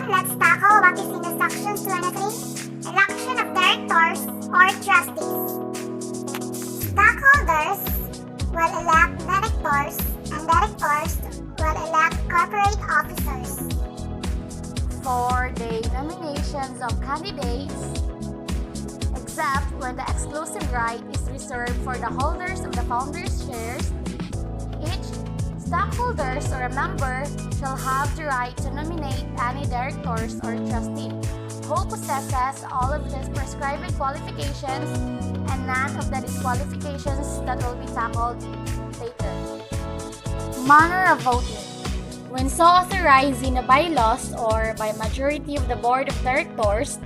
let's tackle what is in the Section 23, election of directors or trustees. Stockholders will elect directors and directors will elect corporate officers. For the nominations of candidates, except when the exclusive right is reserved for the holders of the founders' shares, each stockholders or a member shall have the right to nominate any directors or trustee who possesses all of the prescribed qualifications and none of the disqualifications that will be tackled later. Manner of voting. When so authorized in the bylaws or by majority of the board of directors,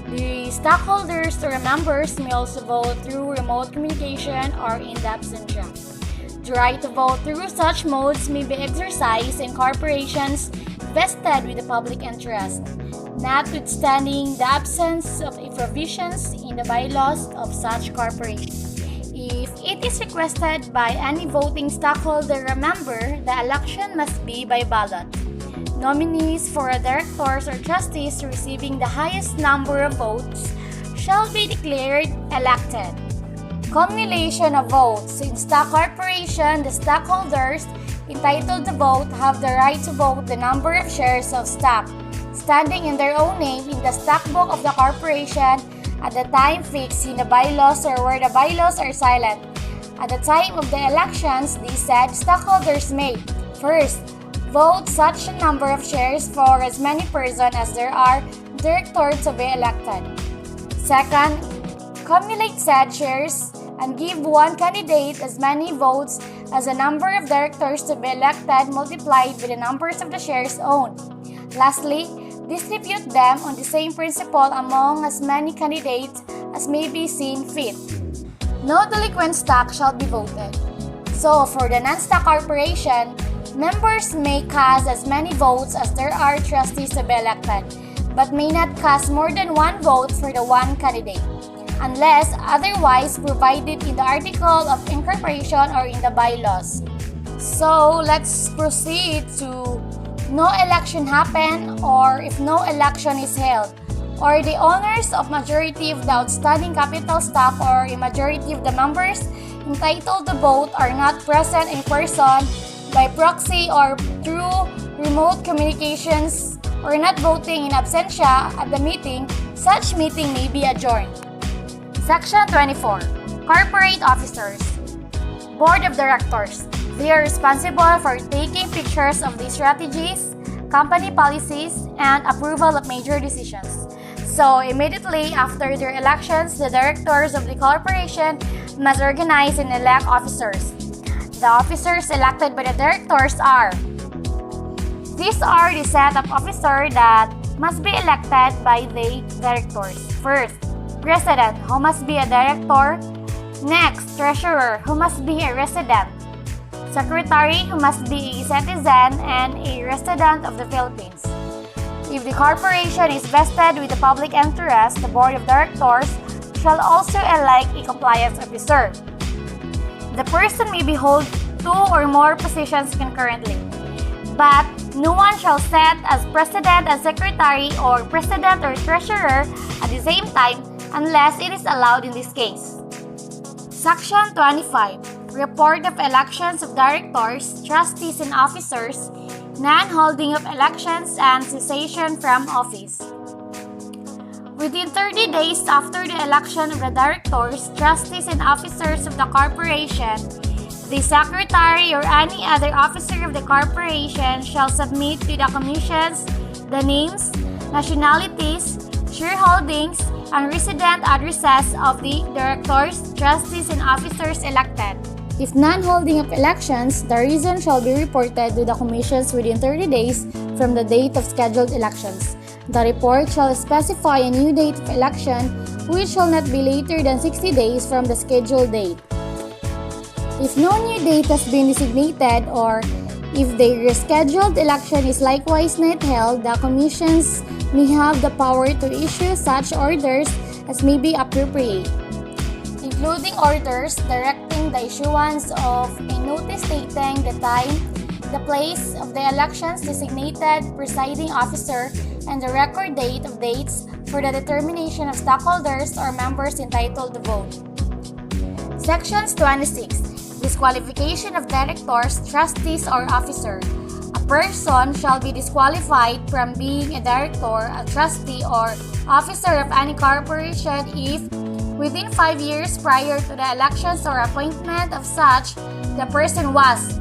the stockholders or members may also vote through remote communication or in absentia. The right to vote through such modes may be exercised in corporations vested with the public interest, notwithstanding the absence of provisions in the bylaws of such corporation. If it is requested by any voting stockholder or member, the election must be by ballot. Nominees for directors or trustees receiving the highest number of votes shall be declared elected. Cumulation of votes. In stock corporation, the stockholders entitled to vote have the right to vote the number of shares of stock standing in their own name in the stock book of the corporation at the time fixed in the bylaws or where the bylaws are silent. At the time of the elections, the said stockholders may, first, vote such a number of shares for as many persons as there are directors to be elected. Second, cumulate said shares and give one candidate as many votes as the number of directors to be elected multiplied by the numbers of the shares owned. Lastly, distribute them on the same principle among as many candidates as may be seen fit. No delinquent stock shall be voted. So, for the non-stock corporation, members may cast as many votes as there are trustees to be elected, but may not cast more than one vote for the one candidate, unless otherwise provided in the article of incorporation or in the bylaws. So, let's proceed to no election happen or if no election is held, or the owners of majority of the outstanding capital stock or a majority of the members entitled to vote are not present in person, by proxy or through remote communications, or not voting in absentia at the meeting, such meeting may be adjourned. Section 24. Corporate Officers. Board of Directors. They are responsible for taking pictures of the strategies, company policies, and approval of major decisions. So, immediately after their elections, the directors of the corporation must organize and elect officers. The officers elected by the directors are: these are the set of officers that must be elected by the directors. First, President, who must be a director. Next, Treasurer, who must be a resident. Secretary, who must be a citizen and a resident of the Philippines. If the corporation is vested with the public interest, the Board of Directors shall also elect a compliance officer. The person may hold two or more positions concurrently, but no one shall sit as President and Secretary or President or Treasurer at the same time unless it is allowed in this case. Section 25. Report of elections of directors, trustees, and officers, non-holding of elections, and cessation from office. Within 30 days after the election of the directors, trustees, and officers of the corporation, the secretary or any other officer of the corporation shall submit to the commissions the names, nationalities, shareholdings, and resident addresses of the directors, trustees, and officers elected. If non-holding of elections, the reason shall be reported to the commissions within 30 days from the date of scheduled elections. The report shall specify a new date of election, which shall not be later than 60 days from the scheduled date. If no new date has been designated, or if the rescheduled election is likewise not held, the commissions may have the power to issue such orders as may be appropriate, including orders directing the issuance of a notice stating the time, the place of the elections designated presiding officer, and the record date of dates for the determination of stockholders or members entitled to vote. Sections 26. Disqualification of directors, trustees, or officer. A person shall be disqualified from being a director, a trustee, or officer of any corporation if, within 5 years prior to the elections or appointment of such, the person was,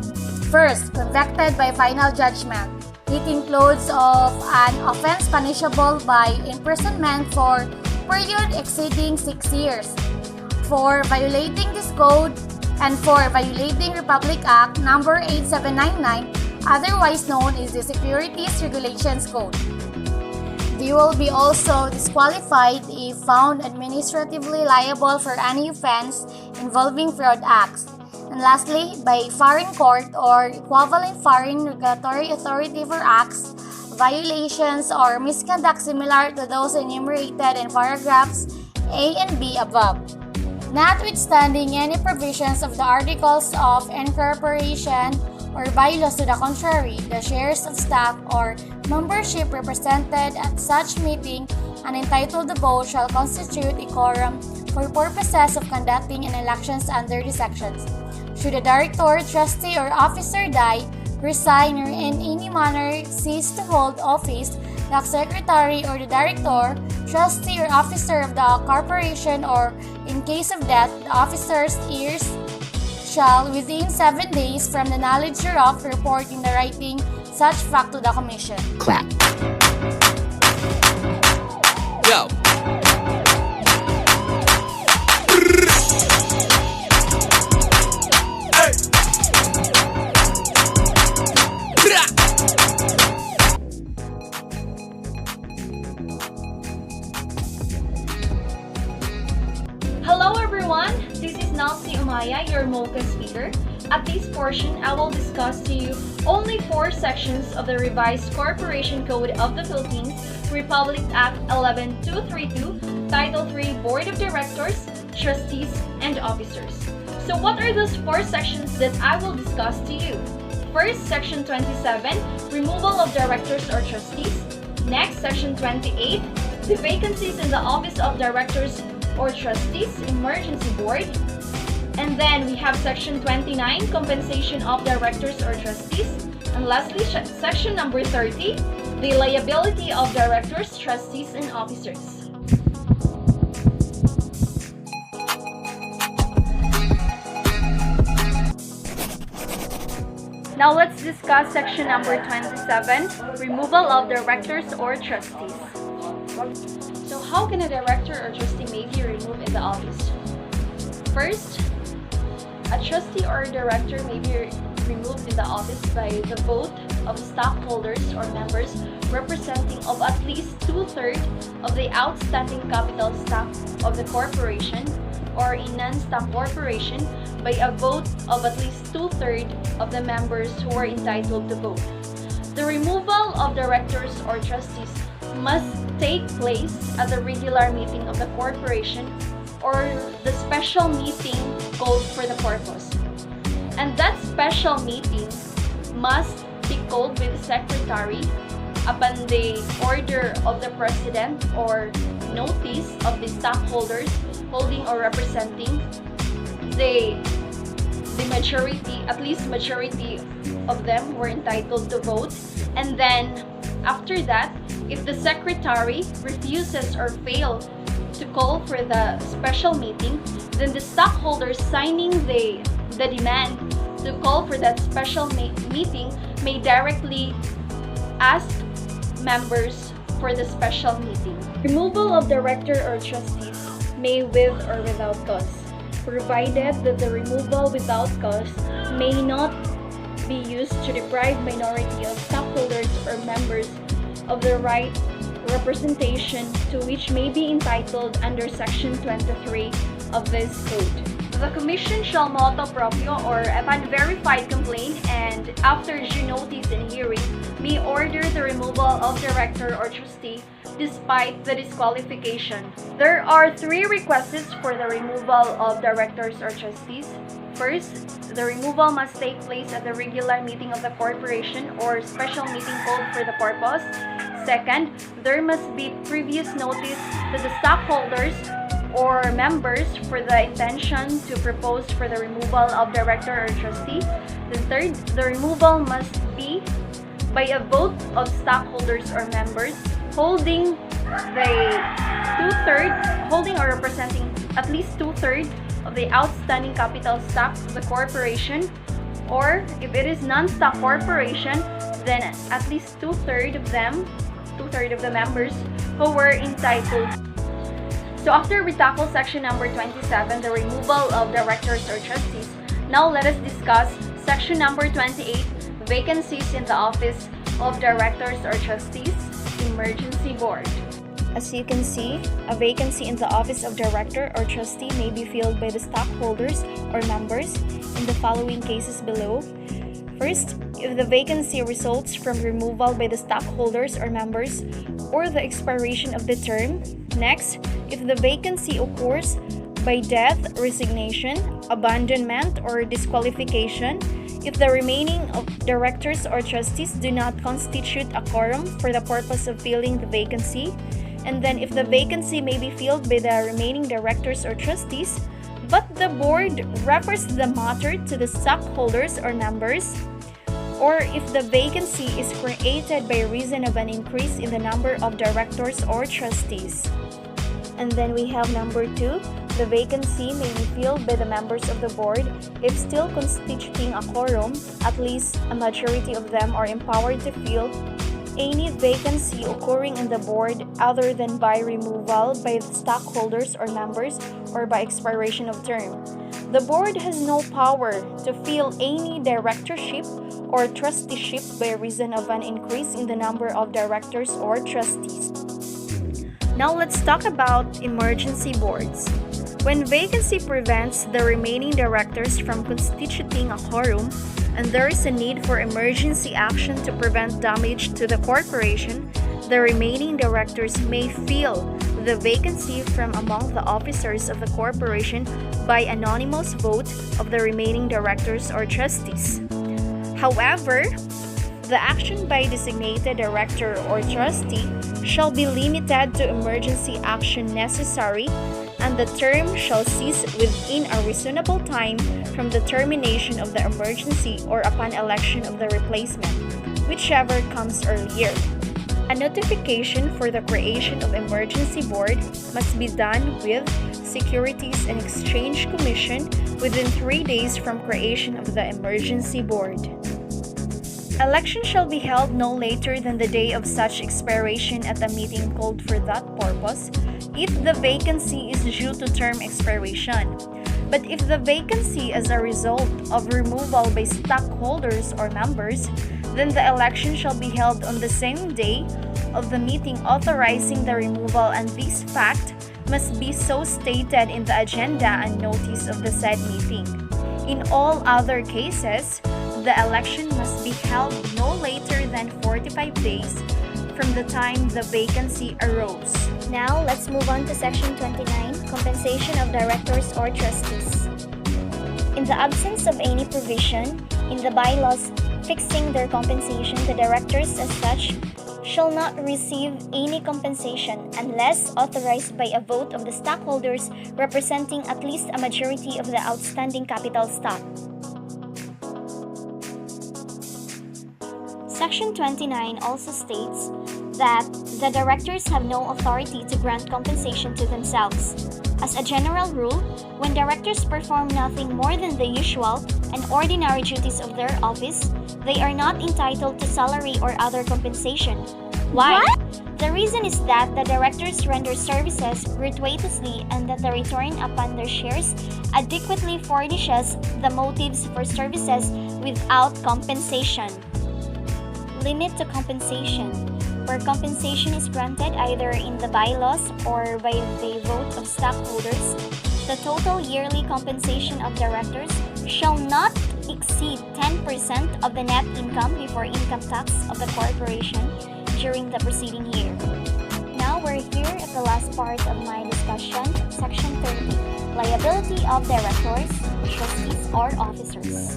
first, convicted by final judgment. It includes of an offense punishable by imprisonment for period exceeding 6 years, for violating this code, and for violating Republic Act No. 8799, otherwise known as the Securities Regulations Code. They will be also disqualified if found administratively liable for any offense involving fraud acts. And lastly, by foreign court or equivalent foreign regulatory authority for acts, violations, or misconduct similar to those enumerated in paragraphs A and B above. Notwithstanding any provisions of the Articles of Incorporation or bylaws to the contrary, the shares of stock or membership represented at such meeting and entitled to vote shall constitute a quorum for purposes of conducting an elections under the sections. Should a director, trustee, or officer die, resign, or in any manner cease to hold office, the secretary or the director, trustee, or officer of the corporation, or in case of death, the officer's heirs shall, within 7 days from the knowledge thereof, report in the writing such fact to the Commission. Clap. Go. Hello everyone, this is Nancy Umaya, your MOCA speaker. At this portion, I will discuss to you only 4 sections of the revised Corporation Code of the Philippines, Republic Act 11232, Title 3, Board of Directors, Trustees, and Officers. So what are those 4 sections that I will discuss to you? First, Section 27, Removal of Directors or Trustees. Next, Section 28, the vacancies in the Office of Directors or Trustees, Emergency Board. And then we have Section 29, Compensation of Directors or Trustees. And lastly, Section number 30, the Liability of Directors, Trustees, and Officers. Now let's discuss Section number 27, Removal of Directors or Trustees. So how can a director or trustee may be removed in the office? First, a trustee or director may be removed in the office by the vote of stockholders or members representing of at least 2/3 of the outstanding capital stock of the corporation, or in non-stock corporation by a vote of at least 2/3 of the members who are entitled to vote. The removal of directors or trustees must take place at the regular meeting of the corporation or the special meeting called for the purpose. And that special meeting must be called with the secretary upon the order of the president or notice of the stockholders holding or representing the majority, at least majority of them were entitled to vote. And then after that, if the secretary refuses or fails to call for the special meeting, then the stockholders signing the demand to call for that special meeting may directly ask members for the special meeting. Removal of director or trustees may with or without cause, provided that the removal without cause may not be used to deprive minority of stockholders or members of the right representation to which may be entitled under Section 23 of this code. The Commission shall motu proprio or upon verified complaint and after due notice and hearing may order the removal of director or trustee despite the disqualification. There are 3 requests for the removal of directors or trustees. First, the removal must take place at the regular meeting of the corporation or special meeting called for the purpose. Second, there must be previous notice to the stockholders or members for the intention to propose for the removal of director or trustee. Then third, the removal must be by a vote of stockholders or members holding or representing at least 2/3 of the outstanding capital stock of the corporation, or if it is non-stock corporation, then at least 2/3 of the members who were entitled. So after we tackle section number 27, the removal of directors or trustees, now let us discuss section number 28, vacancies in the office of directors or trustees, emergency board. As you can see, a vacancy in the office of director or trustee may be filled by the stockholders or members in the following cases below. First, if the vacancy results from removal by the stockholders or members or the expiration of the term. Next, if the vacancy occurs by death, resignation, abandonment, or disqualification, if the remaining of directors or trustees do not constitute a quorum for the purpose of filling the vacancy, and then if the vacancy may be filled by the remaining directors or trustees, but the board refers the matter to the stockholders or members, or if the vacancy is created by reason of an increase in the number of directors or trustees. And then we have number 2, the vacancy may be filled by the members of the board if still constituting a quorum, at least a majority of them are empowered to fill any vacancy occurring in the board other than by removal by the stockholders or members or by expiration of term. The board has no power to fill any directorship or trusteeship by reason of an increase in the number of directors or trustees. Now let's talk about emergency boards. When vacancy prevents the remaining directors from constituting a quorum, and there is a need for emergency action to prevent damage to the corporation, the remaining directors may fill the vacancy from among the officers of the corporation by anonymous vote of the remaining directors or trustees. However, the action by designated director or trustee shall be limited to emergency action necessary, and the term shall cease within a reasonable time from the termination of the emergency or upon election of the replacement, whichever comes earlier. A notification for the creation of emergency board must be done with Securities and Exchange Commission within 3 days from creation of the emergency board. Election shall be held no later than the day of such expiration at a meeting called for that purpose, if the vacancy is due to term expiration. But if the vacancy is a result of removal by stockholders or members, then the election shall be held on the same day of the meeting authorizing the removal, and this fact must be so stated in the agenda and notice of the said meeting. In all other cases, the election must be held no later than 45 days from the time the vacancy arose. Now, let's move on to Section 29, Compensation of Directors or Trustees. In the absence of any provision in the bylaws fixing their compensation, the directors as such shall not receive any compensation unless authorized by a vote of the stockholders representing at least a majority of the outstanding capital stock. Section 29 also states that the directors have no authority to grant compensation to themselves. As a general rule, when directors perform nothing more than the usual and ordinary duties of their office, they are not entitled to salary or other compensation. Why? The reason is that the directors render services gratuitously and that the return upon their shares adequately furnishes the motives for services without compensation. Limit to compensation. Where compensation is granted either in the bylaws or by the vote of stockholders, the total yearly compensation of directors shall not exceed 10% of the net income before income tax of the corporation during the preceding year. Now, where we're here at the last part of my discussion, Section 30, Liability of Directors, Trustees, or Officers.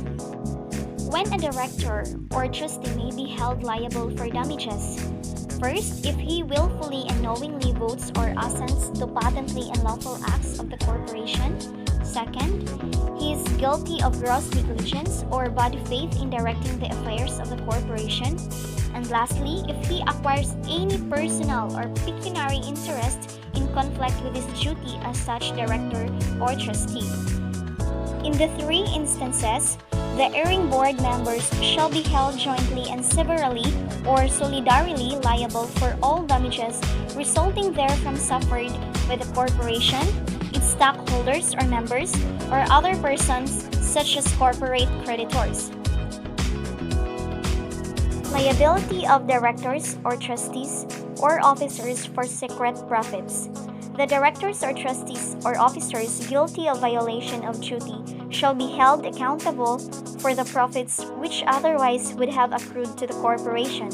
When a director or trustee may be held liable for damages, first, if he willfully and knowingly votes or assents to patently unlawful acts of the corporation. Second, he is guilty of gross negligence or bad faith in directing the affairs of the corporation. And lastly, if he acquires any personal or pecuniary interest in conflict with his duty as such director or trustee. In the three instances, the erring board members shall be held jointly and severally or solidarily liable for all damages resulting therefrom suffered by the corporation, its stockholders or members, or other persons such as corporate creditors. Liability of directors or trustees or officers for secret profits. The directors or trustees or officers guilty of violation of duty shall be held accountable for the profits which otherwise would have accrued to the corporation.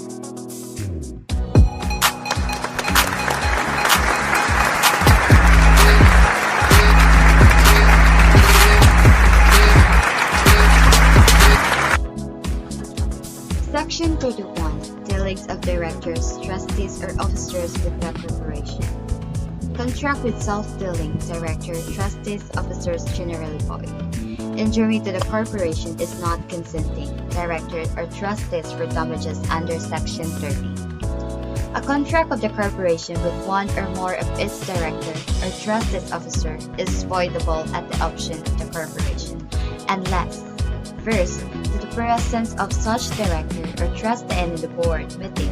Section 31. Dealings of directors, trustees, or officers with the corporation. Contract with self-dealing director, trustees, officers generally void. Injury to the corporation is not consenting director or trustees for damages under Section 30. A contract of the corporation with one or more of its director or trustees officer is voidable at the option of the corporation, unless, first, the presence of such director or trustee in the board meeting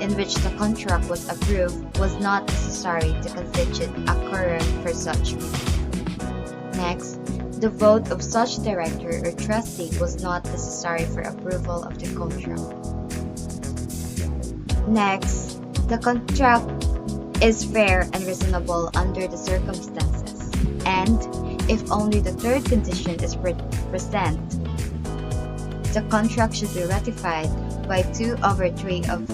in which the contract was approved was not necessary to constitute a quorum for such meeting. Next, the vote of such director or trustee was not necessary for approval of the contract. Next, the contract is fair and reasonable under the circumstances, and if only the third condition is present, the contract should be ratified by 2/3 of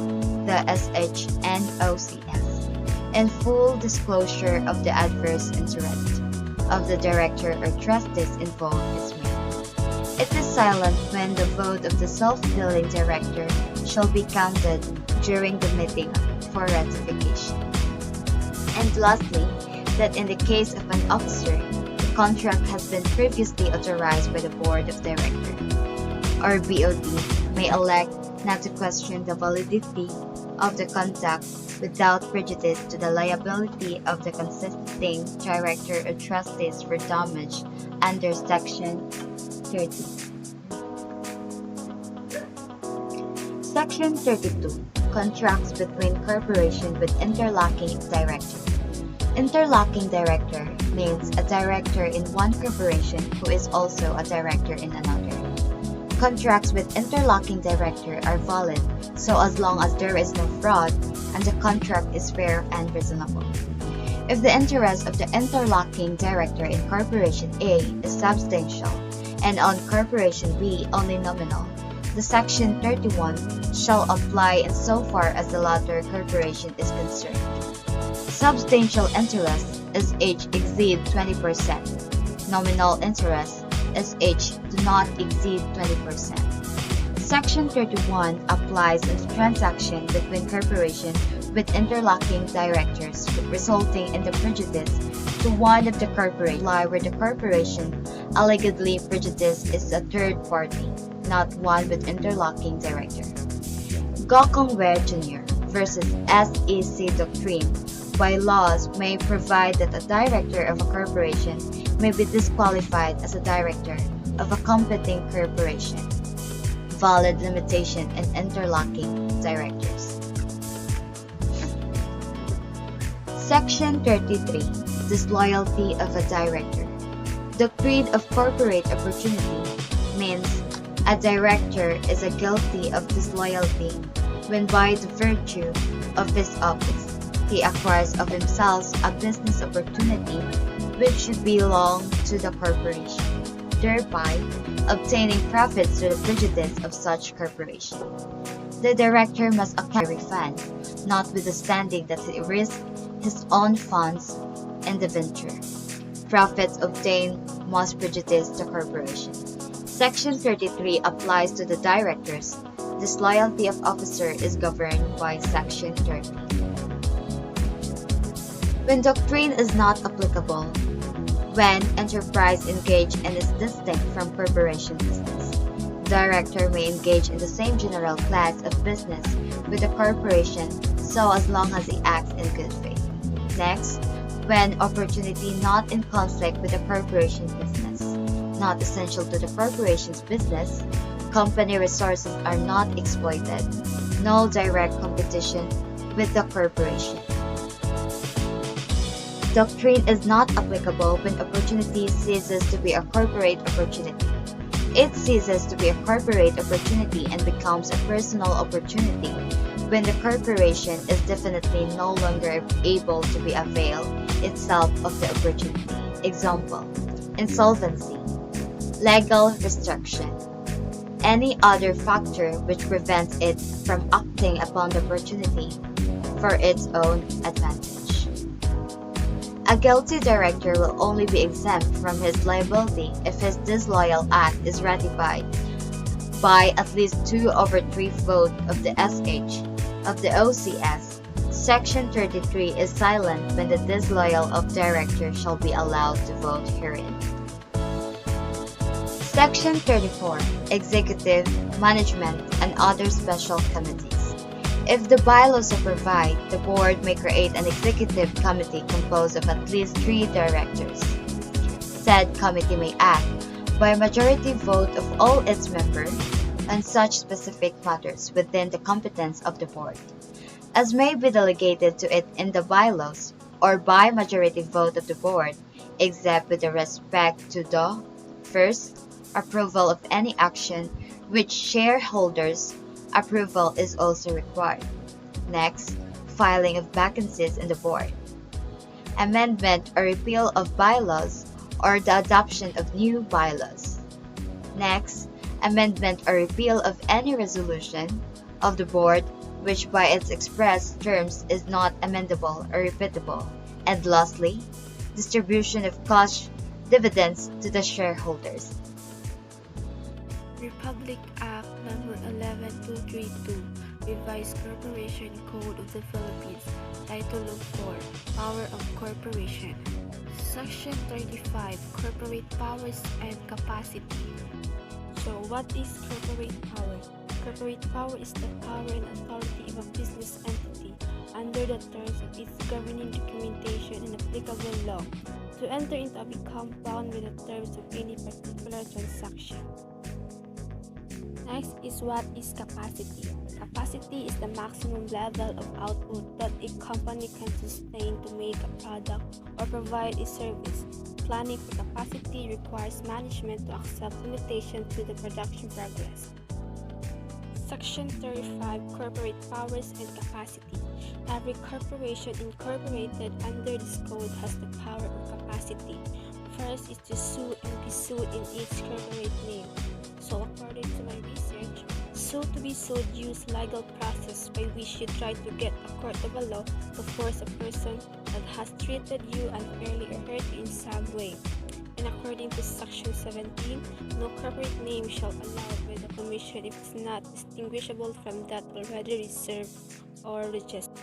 the SH and OCS, and full disclosure of the adverse interest of the director or trustees involved is made. It is silent when the vote of the self-dealing director shall be counted during the meeting for ratification. And lastly, that in the case of an officer, the contract has been previously authorized by the Board of Directors, or BOD, may elect not to question the validity of the contract without prejudice to the liability of the consisting director or trustees for damage under Section 30. Section 32. Contracts between corporation with interlocking director. Interlocking director means a director in one corporation who is also a director in another. Contracts with interlocking director are valid so as long as there is no fraud and the contract is fair and reasonable. If the interest of the interlocking director in Corporation A is substantial and on Corporation B only nominal, the Section 31 shall apply insofar as the latter corporation is concerned. Substantial interest SH exceed 20%. Nominal interest SH do not exceed 20%. Section 31 applies in the transaction between corporation with interlocking directors resulting in the prejudice to one of the corporation where the corporation allegedly prejudiced is a third party, not one with interlocking director. Gokongwei Jr. versus SEC Doctrine by laws may provide that a director of a corporation may be disqualified as a director of a competing corporation. Valid limitation in interlocking directors. Section 33. Disloyalty of a director. The creed of corporate opportunity means a director is guilty of disloyalty when by the virtue of his office he acquires of himself a business opportunity which should belong to the corporation, thereby obtaining profits to the prejudice of such corporation. The director must account for refund, notwithstanding that the risk his own funds in the venture. Profits obtained must prejudice the corporation. Section 33 applies to the directors. Disloyalty of officer is governed by Section 30. When doctrine is not applicable, when enterprise engaged and is distinct from corporation business, director may engage in the same general class of business with the corporation so as long as he acts in good faith. Next, when opportunity not in conflict with the corporation business, not essential to the corporation's business, company resources are not exploited, no direct competition with the corporation. Doctrine is not applicable when opportunity ceases to be a corporate opportunity. It ceases to be a corporate opportunity and becomes a personal opportunity when the corporation is definitely no longer able to be avail itself of the opportunity. Example: insolvency, legal restriction, any other factor which prevents it from acting upon the opportunity for its own advantage. A guilty director will only be exempt from his liability if his disloyal act is ratified by at least 2/3 vote of the SH of the OCS. Section 33 is silent when the disloyal of director shall be allowed to vote herein. Section 34. Executive, Management, and other special committees. If the bylaws so provide, the board may create an executive committee composed of at least 3 directors. Said committee may act by a majority vote of all its members on such specific matters within the competence of the board, as may be delegated to it in the bylaws, or by majority vote of the board, except with respect to the first, approval of any action which shareholders' approval is also required. Next, filing of vacancies in the board, amendment or repeal of bylaws, or the adoption of new bylaws. Next, amendment or repeal of any resolution of the board which by its express terms is not amendable or repeatable. And lastly, distribution of cash dividends to the shareholders. Republic Act No. 11232, Revised Corporation Code of the Philippines, Title of 4, Power of Corporation. Section 35, Corporate Powers and Capacity. So what is corporate power? Corporate power is the power and authority of a business entity under the terms of its governing documentation and applicable law to enter into or become bound with the terms of any particular transaction. Next is what is capacity. Capacity is the maximum level of output that a company can sustain to make a product or provide a service. Planning for capacity requires management to accept limitations to the production progress. Section 35, Corporate Powers and Capacity. Every corporation incorporated under this code has the power of capacity. First is to sue and be sued in its corporate name. So according to my research, sue to be sued use legal process by which you try to get a court of law to force a person that has treated you unfairly or hurt you in some way. And according to Section 17, no corporate name shall allow by the Commission if it is not distinguishable from that already reserved or registered.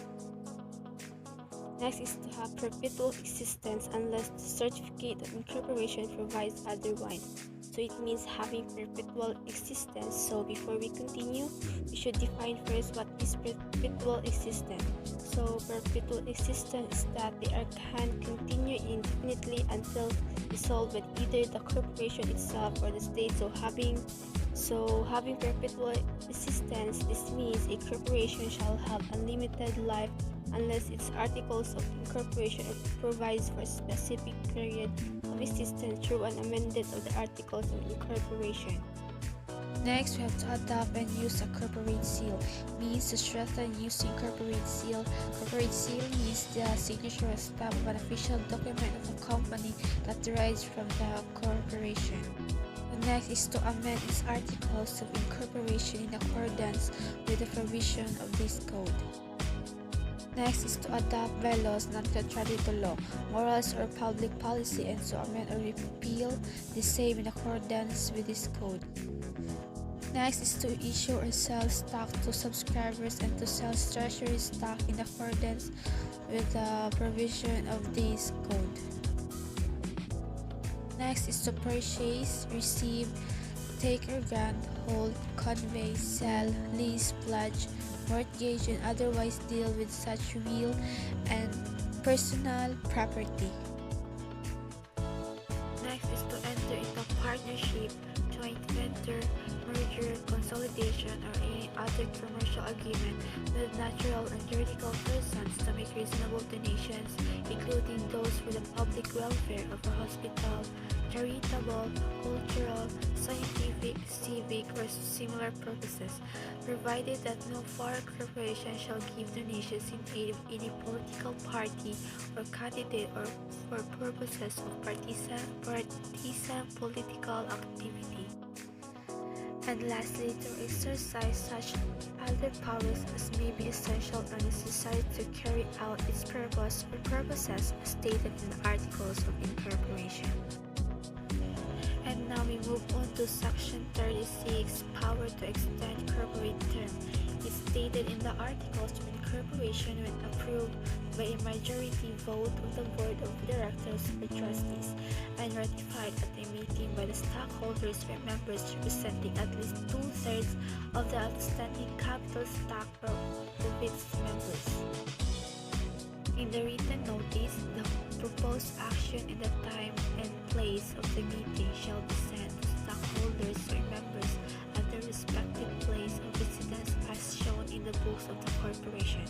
Next is to have perpetual existence unless the certificate of incorporation provides otherwise. So it means having perpetual existence. So before we continue, we should define first what is perpetual existence. So perpetual existence is that they can continue indefinitely until dissolved by either the corporation itself or the state. So having perpetual existence, this means a corporation shall have unlimited life unless its articles of incorporation provides for a specific period of existence through an amendment of the articles of incorporation. Next, we have to adopt and use a corporate seal. Means to strengthen using corporate seal. Corporate seal means the signature or stamp of an official document of a company that derives from the corporation. The next is to amend its articles of incorporation in accordance with the provision of this code. Next is to adopt bylaws not contrary to law, morals, or public policy, and to amend or repeal the same in accordance with this code. Next is to issue or sell stock to subscribers and to sell treasury stock in accordance with the provision of this code. Next is to purchase, receive, take or grant, hold, convey, sell, lease, pledge, mortgage, and otherwise deal with such real and personal property. Next is to enter into partnership, joint venture, merger, consolidation, or any other commercial agreement with natural and juridical persons to make reasonable donations, including those for the public welfare of a hospital, charitable, cultural, scientific, civic, or similar purposes, provided that no foreign corporation shall give donations in aid of any political party or candidate or for purposes of partisan political activity. And lastly, to exercise such other powers as may be essential or necessary to carry out its purpose or purposes stated in the Articles of Incorporation. And now we move on to Section 36, Power to Extend Corporate Term. It's stated in the Articles of Incorporation when approved by a majority vote of the Board of Directors or Trustees and ratified at a meeting by the stockholders or members representing at least 2/3 of the outstanding capital stock of its members. In the written notice, the proposed action and the time and place of the meeting shall be sent to stockholders or members at their respective place of residence as shown in the books of the corporation,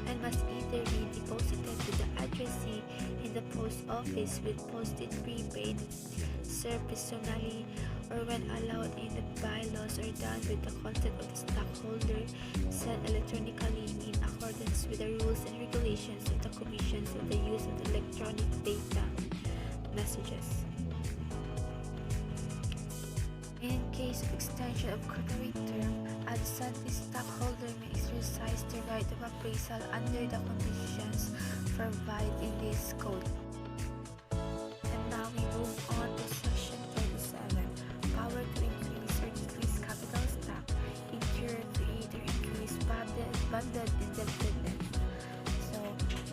and must either be deposited to the addressee in the post office with postage prepaid, served personally, or when allowed in the bylaws or done with the consent of the stockholder, sent electronically in accordance with the rules and regulations of the commissions of the use of electronic data messages. In case of extension of corporate term, a dissenting stockholder may exercise the right of appraisal under the conditions provided in this code. And now we move on to Section 37, Power to increase or decrease capital stock, incur, create, or increase funded indebtedness. So,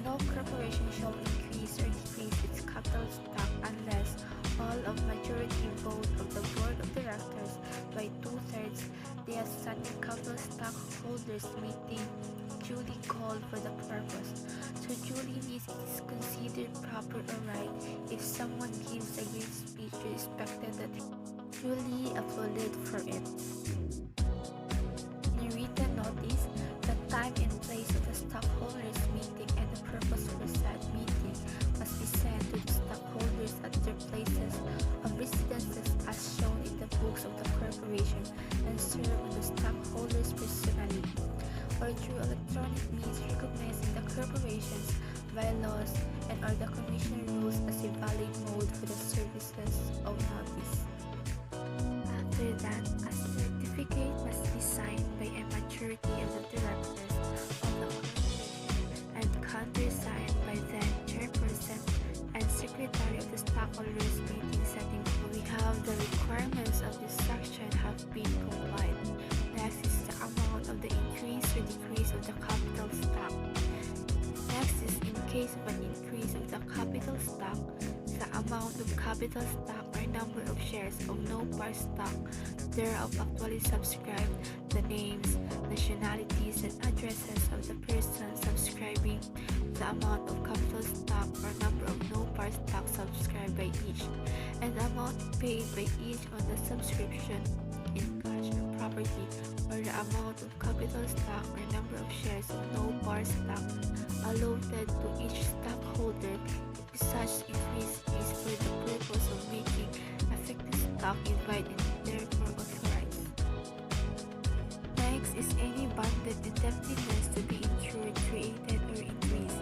no corporation shall increase or decrease its capital stock unless all of majority vote of the Board of Directors by 2/3 the outstanding capital stockholders meeting duly called for the purpose. So duly means it is considered proper or right if someone gives a great speech respected that duly applauded for it. In a written notice, the time and place of the stockholders meeting and the purpose for said meeting must be sent to the stockholders at their places of residences as shown in the books of the corporation and served with the stockholders personally or through electronic means recognized in the corporation's bylaws and or the commission rules as a valid mode for the services of notice. After that, a certificate must be signed by a majority of the directors of the corporation and countersigned by the chairperson and secretary of the stockholders meeting setting. We have the requirements of this section have been complied. Next is the amount of the increase or decrease of the capital stock. Next is in case of an increase of the capital stock, the amount of capital stock or number of shares of no par stock thereof actually subscribed, the names, nationalities, and addresses of the person subscribing, the amount of capital stock or number of no par stock subscribed by each, and the amount paid by each on the subscription in cash or property, or the amount of capital stock or number of shares of no par stock allotted to each stockholder if such increase is for the purpose of making effective stock invited and therefore authorized. Next is any bonded indebtedness to be incurred, created, or increased.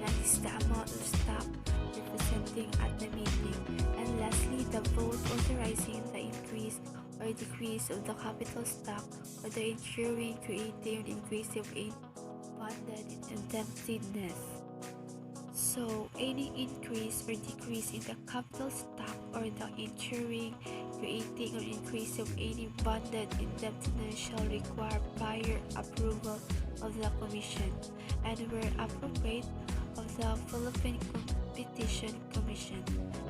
Next is the amount of stock representing at the meeting. And lastly, the vote authorizing the increase or decrease of the capital stock or the incurring, creating, or increase of a bonded indebtedness. So, any increase or decrease in the capital stock or the incurring, creating, or increase of any bonded indebtedness shall require prior approval of the Commission, and where appropriate, of the Philippine Competition Commission.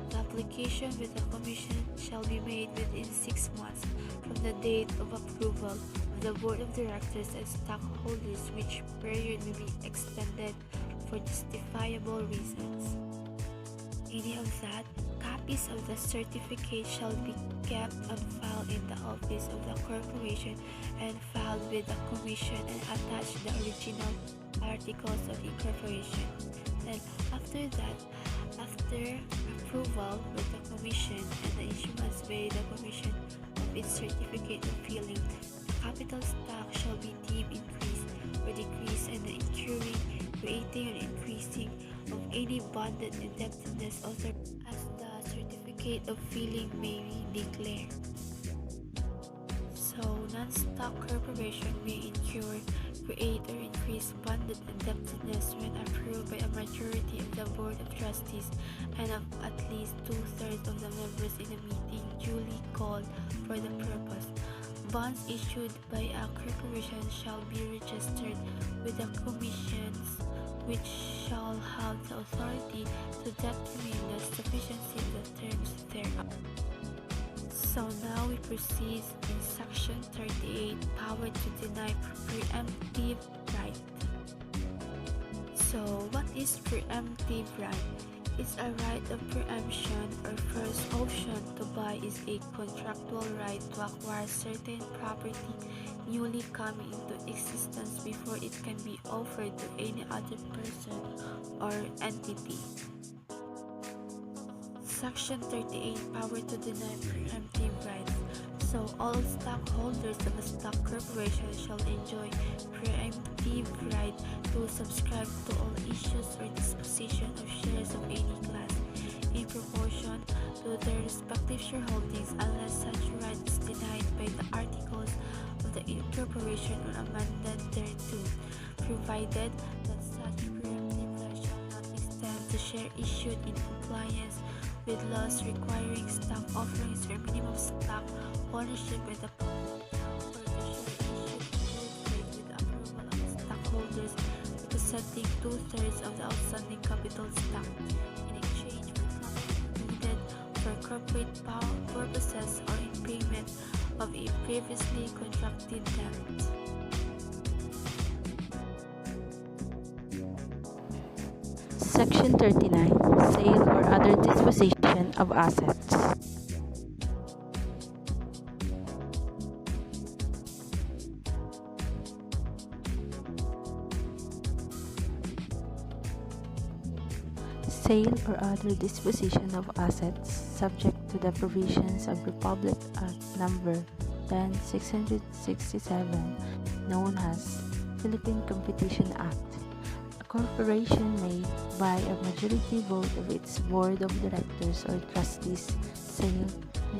The application with the Commission shall be made within 6 months from the date of approval of the Board of Directors and stockholders, which period may be extended for justifiable reasons. Any of that, copies of the certificate shall be kept on file in the office of the corporation and filed with the Commission and attached the original articles of incorporation. Then after that, after approval with the Commission and the issuance by the Commission of its certificate of filing, the capital stock shall be deemed increased or decreased, and the incurring, creating, or increasing of any bonded indebtedness authorized as the certificate of filing may be declared. So, non-stock corporation may incur, create, or increase bonded indebtedness when approved by a majority of the Board of Trustees and of at least 2/3 of the members in a meeting duly called for the purpose. Bonds issued by a corporation shall be registered with the commissions, which shall have the authority to determine the sufficiency of the terms thereof. So now we proceed in Section 38, Power to Deny Preemptive Right. So what is preemptive right? It's a right of preemption or first option to buy is a contractual right to acquire certain property newly coming into existence before it can be offered to any other person or entity. Section 38, Power to Deny Preemptive Rights. So, all stockholders of a stock corporation shall enjoy preemptive right to subscribe to all issues or disposition of shares of any class in proportion to their respective shareholdings unless such right is denied by the articles of the incorporation or amended thereto, provided that such preemptive right shall not extend to share issued in compliance with laws requiring stock offerings or minimum stock ownership by the public, or the share issued in good faith with the approval of the stockholders representing 2/3 of the outstanding capital stock in exchange for capital needed for corporate purposes or in payment of a previously contracted debt. Section 39. Sale or other disposition of assets. Sale or other disposition of assets subject to the provisions of Republic Act Number 10667, known as Philippine Competition Act. Corporation may, by a majority vote of its board of directors or trustees, sale,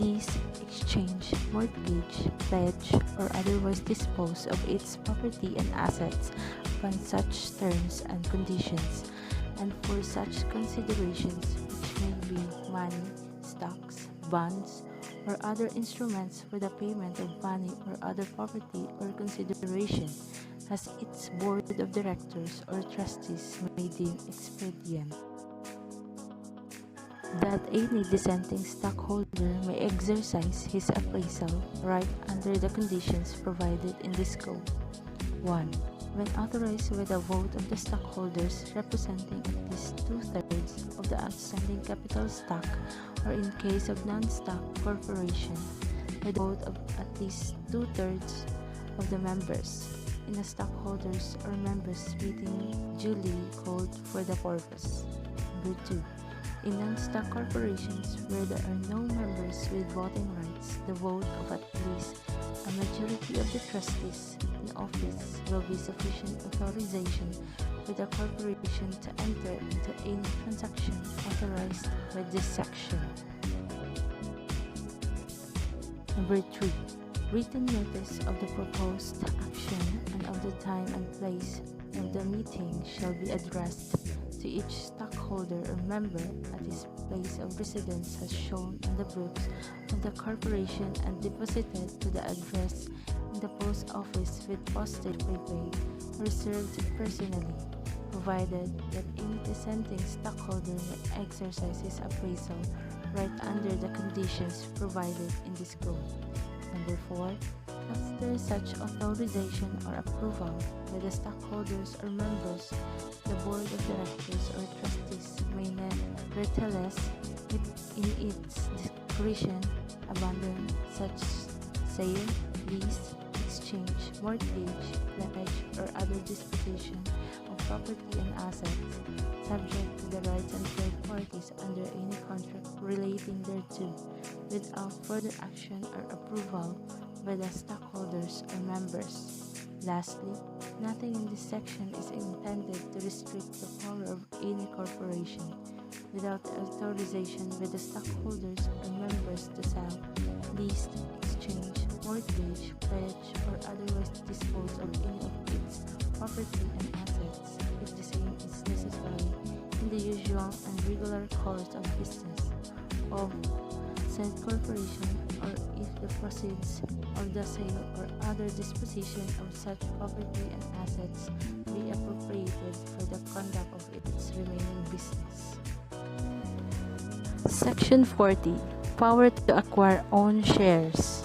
lease, exchange, mortgage, pledge, or otherwise dispose of its property and assets upon such terms and conditions, and for such considerations which may be money, stocks, bonds, or other instruments for the payment of money or other property or consideration, as its board of directors or trustees may deem expedient. That any dissenting stockholder may exercise his appraisal right under the conditions provided in this code. 1. When authorized with a vote of the stockholders representing at least 2/3 of the outstanding capital stock, or in case of non-stock corporation, with a vote of at least 2/3 of the members in the stockholders or members meeting duly called for the purpose. Number 2. In non-stock corporations where there are no members with voting rights, the vote of at least a majority of the trustees in office will be sufficient authorization for the corporation to enter into any transaction authorized by this section. Number 3. Written notice of the proposed action and of the time and place of the meeting shall be addressed to each stockholder or member at his place of residence as shown on the books of the corporation and deposited to the address in the post office with postage prepaid or served personally, provided that any dissenting stockholder may exercise his appraisal right under the conditions provided in this code. Number 4. After such authorization or approval by the stockholders or members, the board of directors or trustees may nevertheless, in its discretion, abandon such sale, lease, exchange, mortgage, pledge, or other disposition of property and assets, subject to the rights and third parties under any contract relating thereto, without further action or approval by the stockholders or members. Lastly, nothing in this section is intended to restrict the power of any corporation, without the authorization by the stockholders or members to sell, lease, exchange, mortgage, pledge, or otherwise dispose of any of its property and assets, if the same is necessary in the usual and regular course of business of said corporation, or if the proceeds of the sale or other disposition of such property and assets be appropriated for the conduct of its remaining business. Section 40. Power to acquire own shares.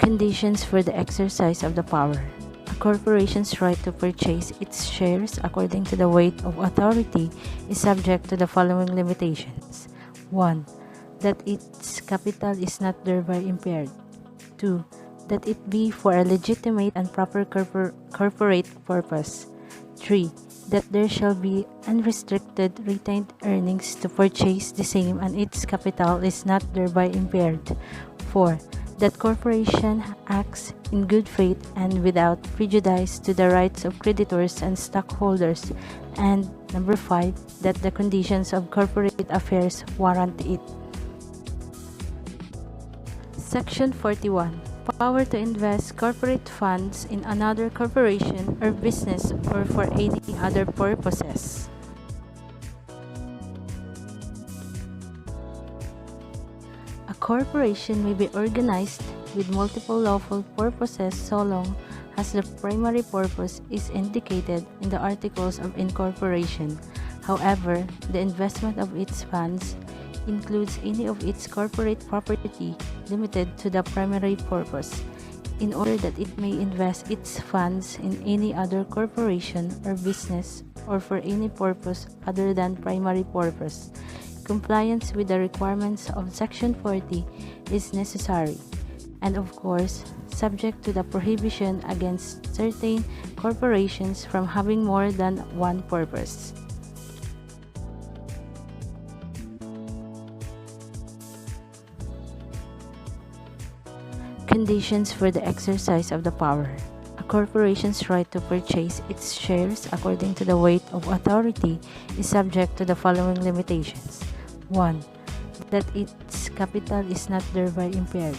Conditions for the exercise of the power. A corporation's right to purchase its shares according to the weight of authority is subject to the following limitations. 1. That its capital is not thereby impaired. 2. That it be for a legitimate and proper corporate purpose. 3. That there shall be unrestricted retained earnings to purchase the same and its capital is not thereby impaired. 4. That corporation acts in good faith and without prejudice to the rights of creditors and stockholders. And number 5, that the conditions of corporate affairs warrant it. Section 41. Power to invest corporate funds in another corporation or business or for any other purposes. A corporation may be organized with multiple lawful purposes so long as the primary purpose is indicated in the Articles of Incorporation. However, the investment of its funds includes any of its corporate property limited to the primary purpose, in order that it may invest its funds in any other corporation or business or for any purpose other than primary purpose. Compliance with the requirements of Section 40 is necessary, and of course, subject to the prohibition against certain corporations from having more than one purpose. Conditions for the exercise of the power. A corporation's right to purchase its shares according to the weight of authority is subject to the following limitations. 1. That its capital is not thereby impaired.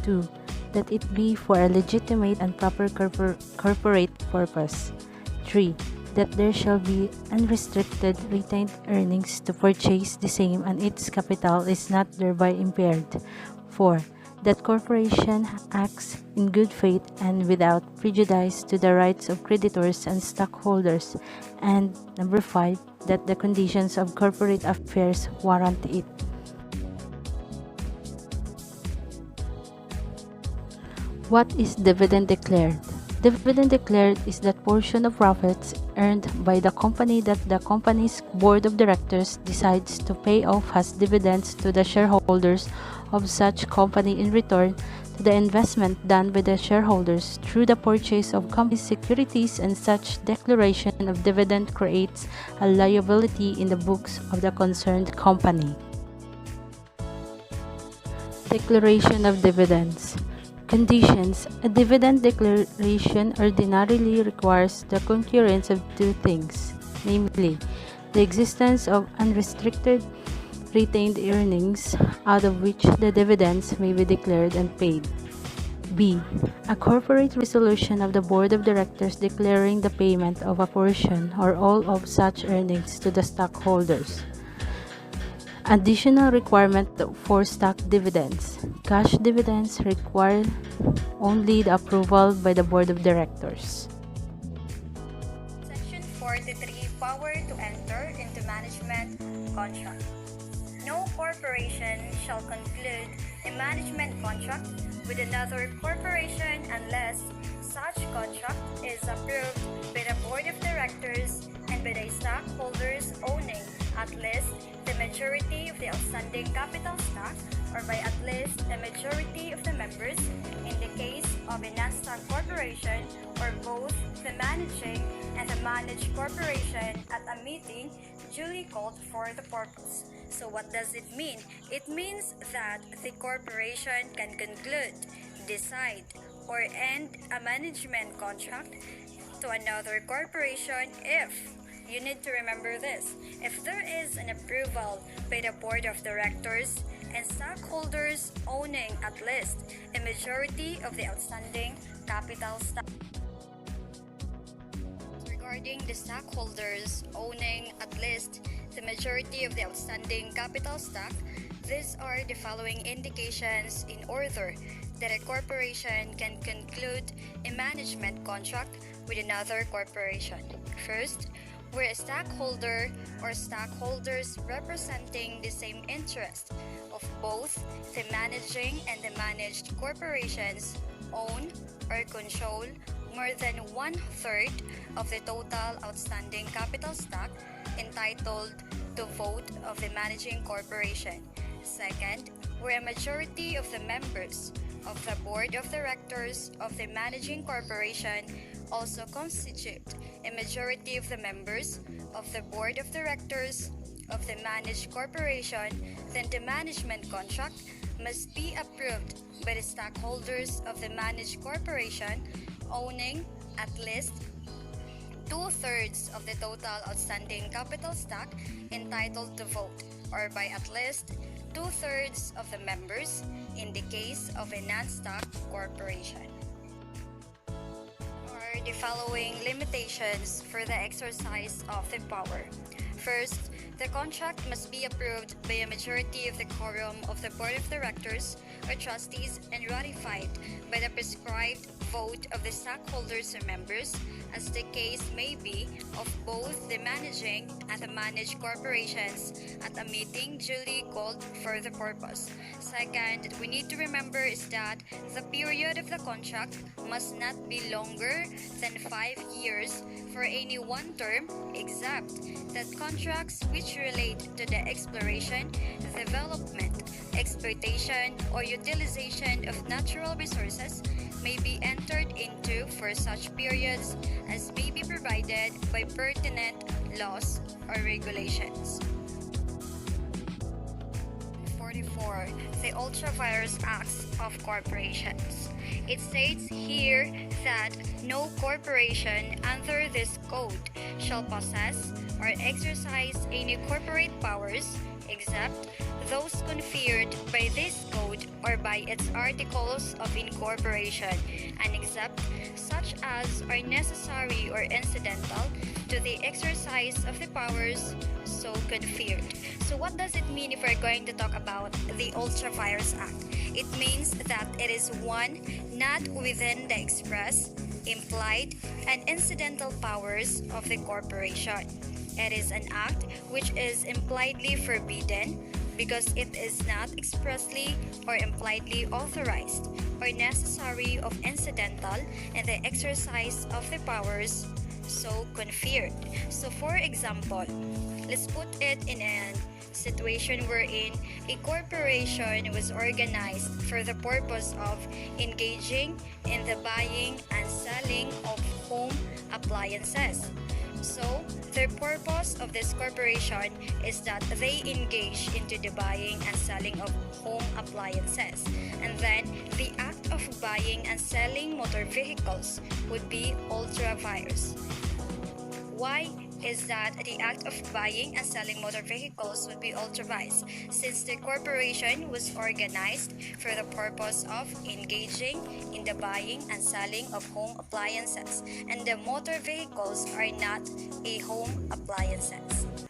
2. That it be for a legitimate and proper corporate purpose. 3. That there shall be unrestricted retained earnings to purchase the same and its capital is not thereby impaired. 4. that corporation acts in good faith and without prejudice to the rights of creditors and stockholders, and number 5, that the conditions of corporate affairs warrant it. What is dividend declared? Dividend declared is that portion of profits earned by the company that the company's board of directors decides to pay off as dividends to the shareholders of such company in return to the investment done by the shareholders through the purchase of company securities, and such declaration of dividend creates a liability in the books of the concerned company. Declaration of dividends. Conditions. A dividend declaration ordinarily requires the concurrence of two things, namely, the existence of unrestricted retained earnings out of which the dividends may be declared and paid. B. A corporate resolution of the board of directors declaring the payment of a portion or all of such earnings to the stockholders. Additional requirement for stock dividends. Cash dividends require only the approval by the board of directors. Section 43, Power to enter into management contract. No corporation shall conclude a management contract with another corporation unless such contract is approved by the board of directors and by the stockholders owning at least the majority of the outstanding capital stock, or by at least a majority of the members in the case of a non-stock corporation, or both the managing and the managed corporation at a meeting duly called for the purpose. So what does it mean? It means that the corporation can conclude, decide, or end a management contract to another corporation if, you need to remember this, if there is an approval by the board of directors and stockholders owning at least a majority of the outstanding capital stock. Regarding the stockholders owning at least the majority of the outstanding capital stock, these are the following indications in order that a corporation can conclude a management contract with another corporation. First, where a stockholder or stockholders representing the same interest of both the managing and the managed corporations own or control more than 1/3 of the total outstanding capital stock entitled to vote of the managing corporation. Second, where a majority of the members of the board of directors of the managing corporation also constitute a majority of the members of the board of directors of the managed corporation, then the management contract must be approved by the stockholders of the managed corporation owning at least 2/3 of the total outstanding capital stock entitled to vote, or by at least 2/3 of the members in the case of a non-stock corporation. Are the following limitations for the exercise of the power. First, the contract must be approved by a majority of the quorum of the board of directors or trustees and ratified by the prescribed vote of the stockholders or members, as the case may be, of both the managing and the managed corporations at a meeting duly called for the purpose. Second, we need to remember is that the period of the contract must not be longer than 5 years for any one term, except that contracts which relate to the exploration, development, exploitation, or utilization of natural resources may be entered into for such periods as may be provided by pertinent laws or regulations. 44. The Ultra-Virus Acts of Corporations. It states here that no corporation under this code shall possess or exercise any corporate powers except those conferred by this code or by its articles of incorporation, and except such as are necessary or incidental to the exercise of the powers so conferred. So what does it mean if we're going to talk about the Ultra-Virus Act? It means that it is one not within the express, implied, and incidental powers of the corporation. It is an act which is impliedly forbidden because it is not expressly or impliedly authorized or necessary of incidental in the exercise of the powers so conferred. So for example, let's put it in a situation wherein a corporation was organized for the purpose of engaging in the buying and selling of home appliances. So, the purpose of this corporation is that they engage into the buying and selling of home appliances. And then, the act of buying and selling motor vehicles would be ultra-virus. Why is that the act of buying and selling motor vehicles would be ultra-virus? Since the corporation was organized for the purpose of engaging in the buying and selling of home appliances, and the motor vehicles are not a home appliances.